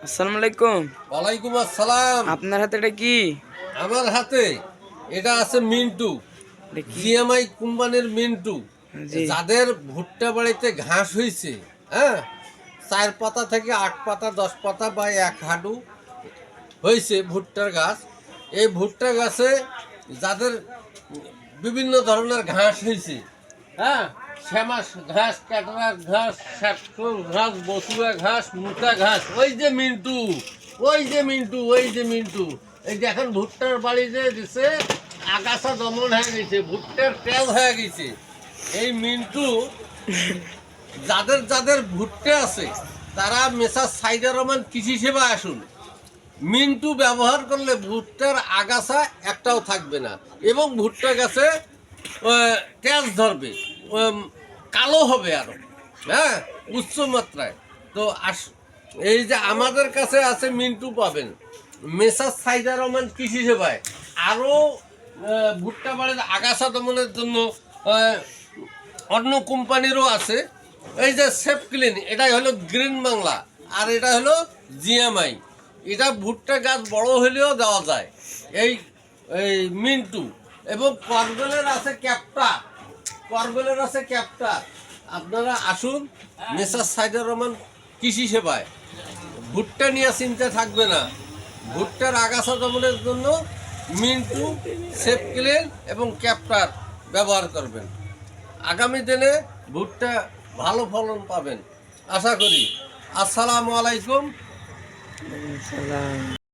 আসসালামু আলাইকুম। ওয়ালাইকুম আসসালাম। আপনার হাতে এটা কি? আমার হাতে এটা আছে মিন্টু, এটা কি? জিএমআই কোম্পানির মিন্টু। জি। যাদের ভুট্টা বাড়িতে ঘাস হয়েছে, হ্যাঁ, 4 পাতা থেকে 8 পাতা 10 পাতা বা 1 হাঁটু হয়েছে ভুট্টার গাছ। এই ভুট্টা গাছে যাদের বিভিন্ন ধরনের ঘাস হয়েছে, হ্যাঁ, শ্যামাস ঘাস, ক্যাটরাক ঘাস, শ্যাটকল ঘাস, বসুয়া ঘাস, মুটা ঘাস, ওই যে মিন্টু, ওই যে মিন্টু, ওই যে মিন্টু। এই যে এখন ভুট্টার বাড়ি যে দিছে, আগাছা দমন হয়ে গেছে, ভুট্টার তেল হয়ে গেছে। এই মিন্টু যাদের যাদের ভুট্টা আছে তারা মেসার সাইডার রহমান কৃষি সেবা আসুন। মিন্টু ব্যবহার করলে ভুট্টার আগাছা একটাও থাকবে না এবং ভুট্টা গাছে তেজ ধরবে, কালো হবে আরো, হ্যাঁ, উচ্চ মাত্রায়। তো এই যে আমাদের কাছে আছে মিন্টু পাবেন মেসার সাইদার রহমান কৃষি সেবায়। আরও ভুট্টা বাড়ির আগাছা দমনের জন্য অন্য কোম্পানিরও আছে। এই যে সেফ ক্লিন, এটাই হলো গ্রিন বাংলা, আর এটা হলো জিএমআই। এটা ভুট্টা গাছ বড় হলেও দেওয়া যায়। এই এই মিন্টু এবং করবেলের আছে ক্যাপটা, করবেলের আছে ক্যাপটা। আপনারা আসুন মেসার সাইদুর রহমান কৃষি সেবায়, ভুট্টা নিয়ে চিন্তা থাকবে না। ভুট্টার আগাছা দমনের জন্য মিন্টু, সেফ ক্লিন এবং ক্যাপটার ব্যবহার করবেন। আগামী দিনে ভুট্টা ভালো ফলন পাবেন আশা করি। আসসালামু আলাইকুম। সালাম।